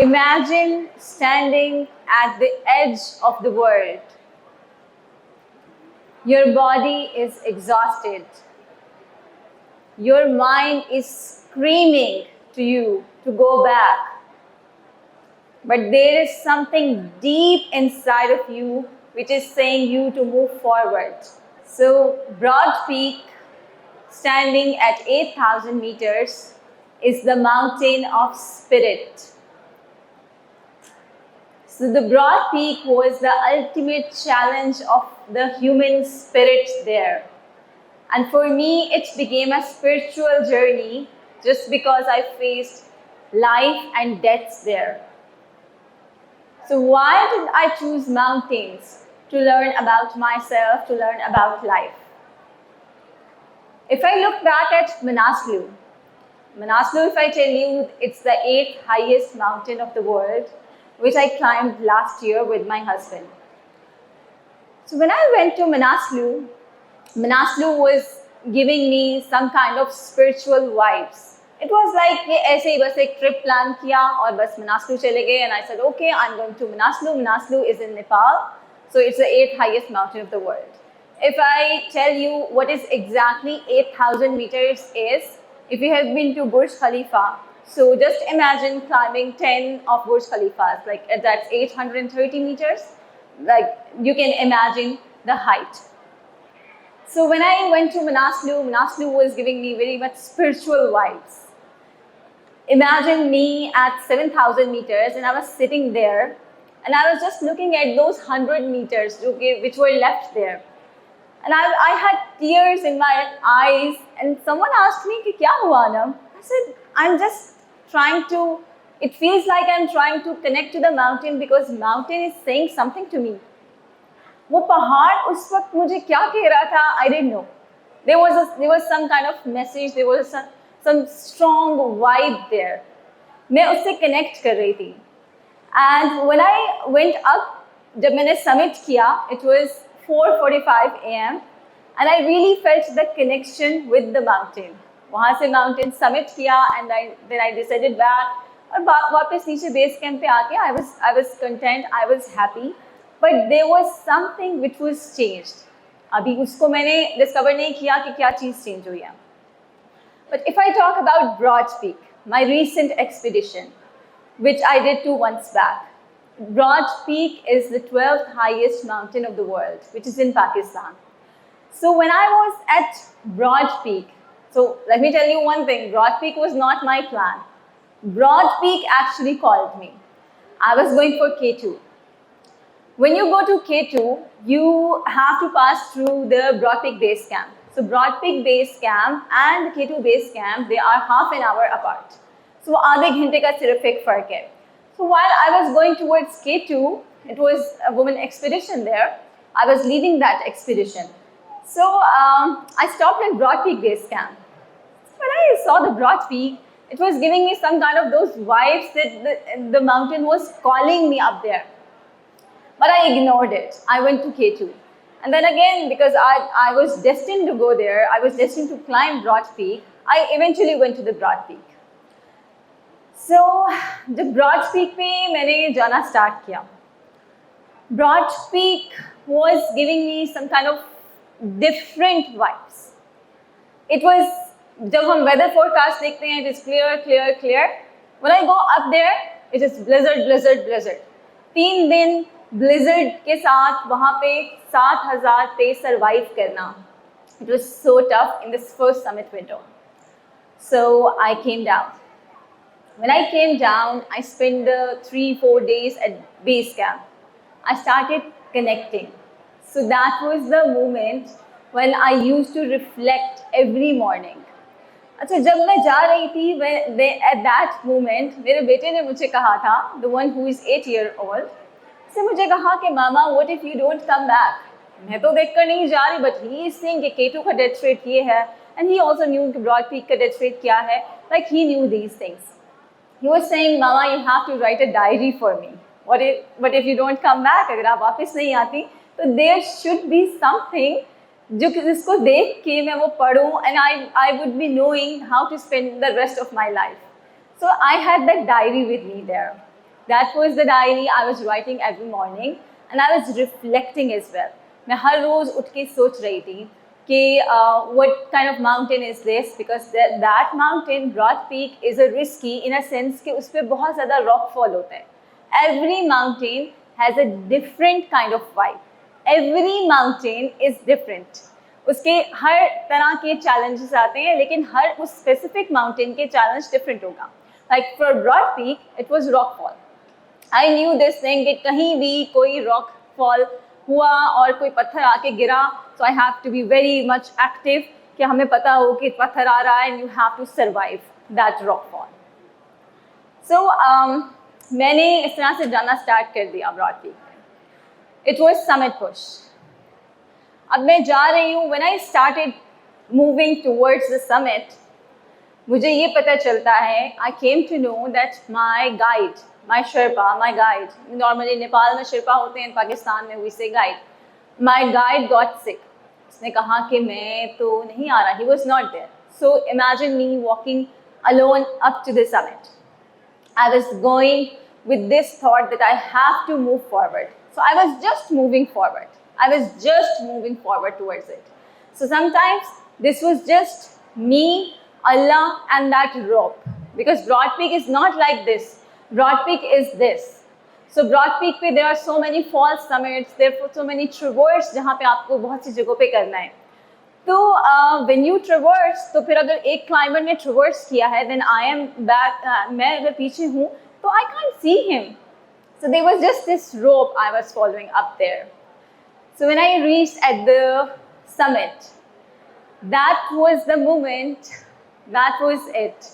Imagine standing at the edge of the world. Your body is exhausted. Your mind is screaming to you to go back. But there is something deep inside of you which is saying you to move forward. So Broad Peak, standing at 8,000 meters, is the mountain of spirit. So the Broad Peak was the ultimate challenge of the human spirit there. And for me, it became a spiritual journey just because I faced life and death there. So why did I choose mountains? To learn about myself, to learn about life. If I look back at Manaslu, if I tell you, it's the 8th highest mountain of the world, which I climbed last year with my husband. So when I went to Manaslu was giving me some kind of spiritual vibes. It was like कि ऐसे ही बस एक trip plan किया और बस Manaslu चले गए, and I said, okay, I'm going to Manaslu. Manaslu is in Nepal, so it's the 8th highest mountain of the world. If I tell you what is exactly 8,000 meters is, if you have been to Burj Khalifa, so just imagine climbing 10 of Burj Khalifas, like that's 830 meters. Like you can imagine the height. So when I went to Manaslu was giving me very much spiritual vibes. Imagine me at 7,000 meters and I was sitting there and I was just looking at those 100 meters which were left there. And I had tears in my eyes, and someone asked me, "Kya hua, Anum?" I said, I'm just trying to, it feels like I'm trying to connect to the mountain because mountain is saying something to me. वो पहाड़ उस वक्त मुझे क्या कह रहा था, I didn't know. There was some kind of message, there was some strong vibe there. मैं उससे connect कर रही थी. And when I went up, जब मैंने summit किया, it was 4:45 a.m. and I really felt the connection with the mountain. वहाँ से mountain summit किया and then I decided back और वापस नीचे base camp पे आके I was content, I was happy, but there was something which was changed. अभी उसको मैंने discover नहीं किया कि क्या चीज़ change हुई है. But if I talk about Broad Peak, my recent expedition, which I did 2 months back, Broad Peak is the 12th highest mountain of the world, which is in Pakistan. So when I was at Broad Peak, so let me tell you one thing, Broad Peak was not my plan. Broad Peak actually called me. I was going for K2. When you go to K2, you have to pass through the Broad Peak base camp. So Broad Peak base camp and the K2 base camp, they are half an hour apart. So आधे घंटे का सिर्फ एक फर्क है. So while I was going towards K2, it was a women expedition there. I was leading that expedition. So I stopped at Broad Peak base camp. When I saw the Broad Peak, it was giving me some kind of those vibes that the mountain was calling me up there. But I ignored it. I went to K2. And then again, because I was destined to go there, I was destined to climb Broad Peak, I eventually went to the Broad Peak. So, जब Broad Peak पे मैंने जाना start किया, Broad Peak was giving me some kind of different vibes. It was, जब हम weather forecast देखते हैं, it is clear, clear, clear. When I go up there, it is blizzard, blizzard, blizzard. 3 दिन blizzard के साथ वहाँ पे 7,000 पे survive करना. It was so tough in this first summit window. So I came down. When I came down, I spent the 3-4 days at base camp. I started connecting. So that was the moment when I used to reflect every morning. अच्छा जब मैं जा रही थी, at that moment, मेरे बेटे ने मुझे कहा था, the one who is 8-year-old, उसने मुझे कहा कि मामा, what if you don't come back? मैं तो देखकर नहीं जा रही, but he is saying कि K2 का death rate ये है, and he also knew कि Broad Peak का death rate क्या है. Like he knew these things. He was saying, Mama, you have to write a diary for me. What if you don't come back? अगर आप वापस नहीं आती, तो there should be something जिसको देख के मैं वो पढ़ूं, and I would be knowing how to spend the rest of my life. So I had that diary with me there. That was the diary I was writing every morning, and I was reflecting as well. मैं हर रोज उठ के सोच रही थी कि what kind of mountain is this, because that mountain, Broad Peak, is a risky in a sense कि उस पर बहुत ज़्यादा rock fall होता है. Every mountain has a different kind of vibe. Every mountain is different. उसके हर तरह के challenges आते हैं, लेकिन हर उस specific mountain के challenge different होगा. Like for Broad Peak, it was rock fall. I knew this thing कि कहीं भी कोई rock fall हुआ और कोई पत्थर आके गिरा, so I have to be very much active कि हमें पता हो कि पत्थर आ रहा है and you have to survive that rock fall. So मैंने इस तरह से जाना start कर दिया Broad Peak. It was summit push. अब मैं जा रही हूँ. When I started moving towards the summit, मुझे ये पता चलता है, I came to know that my guide, my Sherpa, my guide, normally Nepal में Sherpa होते हैं, पाकिस्तान में we say guide. My guide got sick. उसने कहा कि मैं तो नहीं आ रहा. He was not there. So imagine me walking alone up to the summit. I was going with this thought that I have to move forward. So I was just moving forward. I was just moving forward towards it. So sometimes this was just me, Allah, and that rope. Because Broad Peak is not like this. Broad Peak is this. So Broad Peak पे there are so many false summits, there are so many traverse जहाँ पे आपको बहुत सी जगहों पे करना है. तो when you traverse, तो फिर अगर एक climber ने traverse किया है, then I am back, मैं अगर पीछे हूँ, तो I can't see him. So there was just this rope I was following up there. So when I reached at the summit, that was the moment, that was it.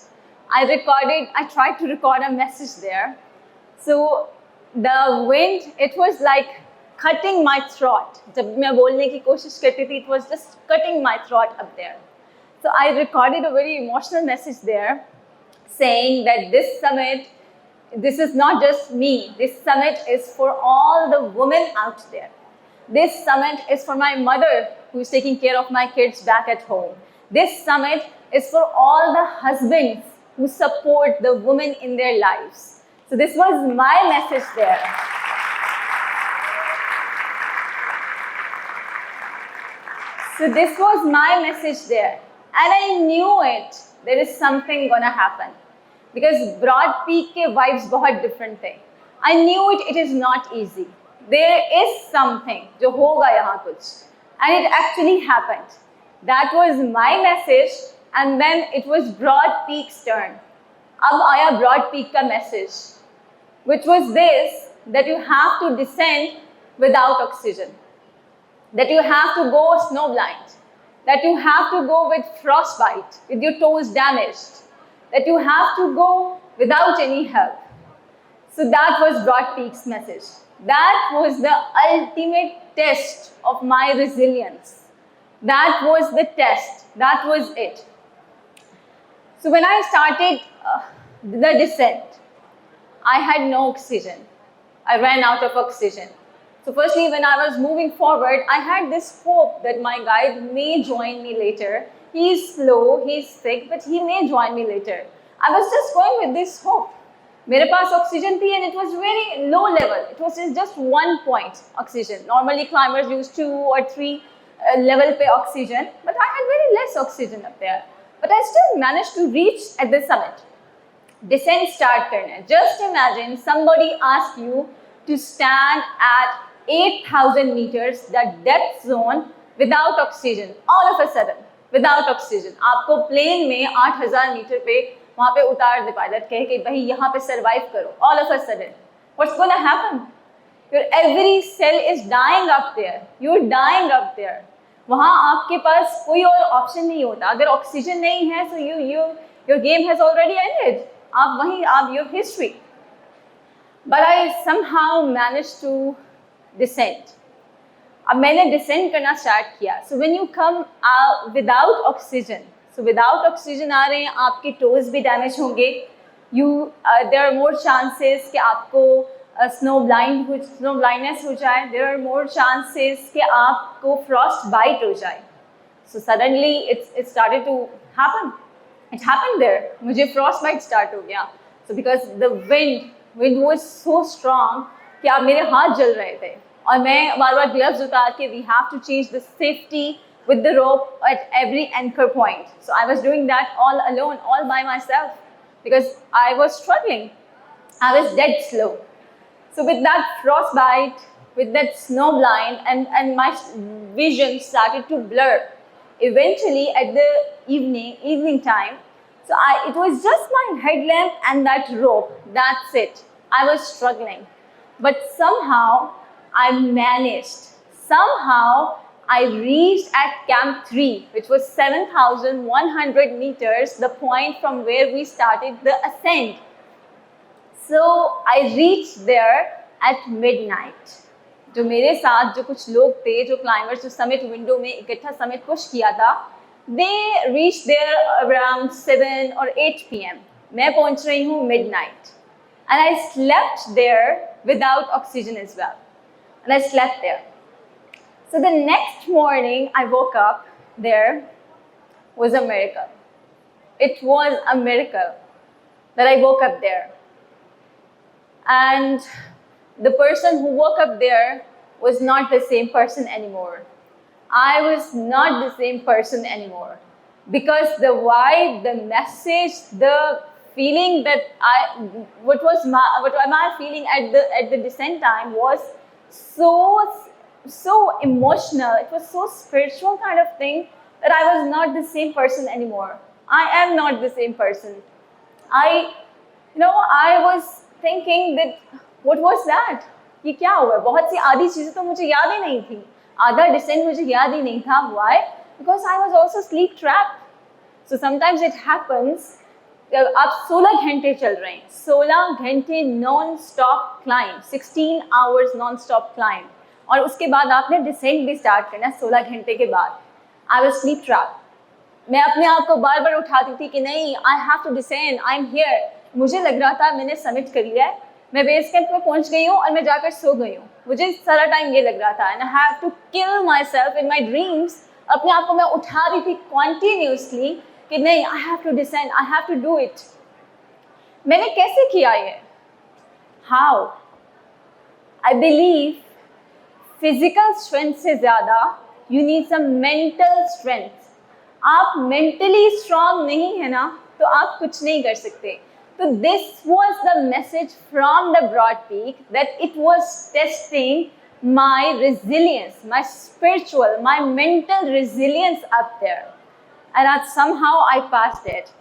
I tried to record a message there. So the wind, it was like cutting my throat. जब मैं बोलने की कोशिश करती थी, it was just cutting my throat up there. So I recorded a very emotional message there saying that this summit, this is not just me. This summit is for all the women out there. This summit is for my mother who is taking care of my kids back at home. This summit is for all the husbands who support the women in their lives. So this was my message there. So this was my message there. And I knew it. There is something gonna happen. Because Broad Peak के vibes बहुत different थे. I knew it is not easy. There is something जो होगा यहाँ कुछ. And it actually happened. That was my message, and then it was Broad Peak's turn. अब आया Broad Peak का message, which was this, that you have to descend without oxygen, that you have to go snowblind, that you have to go with frostbite, with your toes damaged, that you have to go without any help. So that was Broad Peak's message. That was the ultimate test of my resilience. That was the test. That was it. So when I started the descent, I had no oxygen. I ran out of oxygen. So firstly, when I was moving forward, I had this hope that my guide may join me later. He's slow, he's sick, but he may join me later. I was just going with this hope. मेरे पास oxygen थी, and it was very low level. It was just 1 point oxygen. Normally climbers use 2 or 3 level पे oxygen, but I had very less oxygen up there. But I still managed to reach at the summit. Descent start करना. Just imagine somebody asks you to stand at 8,000 meters, that depth zone, without oxygen, all of a sudden, without oxygen. आपको plane में 8,000 metre पे वहाँ पे उतार दे pilot कहे कि भाई यहाँ पे survive करो. All of a sudden, what's going to happen? Your every cell is dying up there. You're dying up there. वहाँ आपके पास कोई और ऑप्शन नहीं होता. अगर ऑक्सीजन नहीं है, so your game has already ended. आप वहीं आप your history. But I somehow managed to descend. अब मैंने descend करना start किया. So when you come out without oxygen, so without oxygen आ रहे हैं, आपके toes भी damage होंगे. There are more chances कि आपको snow blindness हो जाए. There are more chances कि आपको frost bite हो जाए. So suddenly it started to happen. It happened there. मुझे frost bite start हो गया. So because the wind Wind was so strong कि आप मेरे हाथ जल रहे थे और मैं बार-बार gloves उतार के we have to change the safety with the rope at every anchor point. So I was doing that all alone, all by myself because I was struggling. I was dead slow. So with that frostbite, with that snow blind, and my vision started to blur. Eventually, at the evening time, so it was just my headlamp and that rope. That's it. I was struggling, but somehow I managed. Somehow I reached at Camp 3, which was 7,100 meters, the point from where we started the ascent. So I reached there at midnight. जो मेरे साथ जो कुछ लोग थे, जो climbers जो summit window में इकट्ठा summit push किया था, they reached there around 7 or 8 p.m. मैं पहुंच रही हूँ midnight, and I slept there without oxygen as well, and I slept there. So the next morning I woke up. There was a miracle. It was a miracle that I woke up there. And the person who woke up there was not the same person anymore. I was not the same person anymore. Because the vibe, the message, the feeling that what am I feeling at the descent time was so emotional. It was so spiritual kind of thing that I was not the same person anymore. I am not the same person. I was thinking that what was that? ये क्या हुआ? बहुत सी आधी चीजें तो मुझे याद ही नहीं थी. आधा descent मुझे याद ही नहीं था. Why? Because I was also sleep trapped. So sometimes it happens. आप 16 घंटे चल रहे हैं. 16 घंटे non-stop climb. 16 hours non-stop climb. और उसके बाद आपने descent भी start करना 16 घंटे के बाद. I was sleep trapped. मैं अपने आप को बार-बार उठाती थी कि नहीं, I have to descend. I'm here. मुझे लग रहा था मैंने समिट कर लिया है, मैं बेस कैंप में पहुंच गई हूँ और मैं जाकर सो गई हूँ. मुझे सारा टाइम ये लग रहा था. And I have to kill myself in my dreams. अपने आप को मैं उठा रही थी कॉन्टिन्यूसली कि नहीं, I have to descend, I have to do it. मैंने कैसे किया ये? How? I believe physical strength से ज़्यादा you need some mental strength. आप मेंटली स्ट्रांग नहीं है ना, तो आप कुछ नहीं कर सकते. So this was the message from the broad peak, that it was testing my resilience, my spiritual, my mental resilience up there. And somehow I passed it.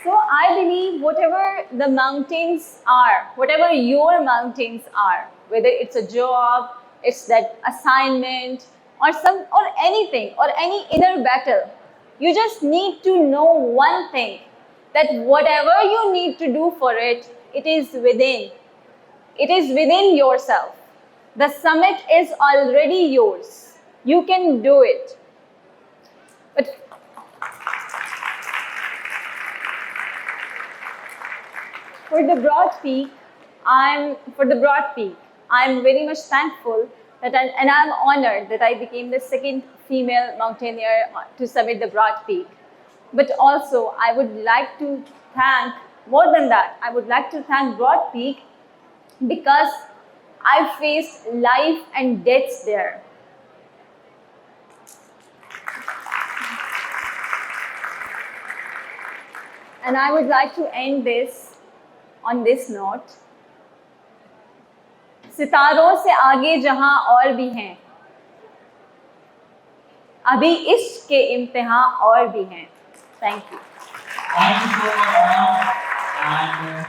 So I believe whatever the mountains are, whatever your mountains are, whether it's a job, it's that assignment, or anything, or any inner battle, you just need to know one thing, that whatever you need to do for it, it is within yourself. The summit is already yours. You can do it. But for the broad peak, I'm very much thankful and I'm honored that I became the second female mountaineer to summit the broad peak. But also, I would like to thank, more than that, I would like to thank Broad Peak because I faced life and death there. And I would like to end this on this note. सितारों से आगे जहां और भी हैं, अभी इश्क के इम्तिहान और भी हैं. Thank you. Thank you so much, ma'am. And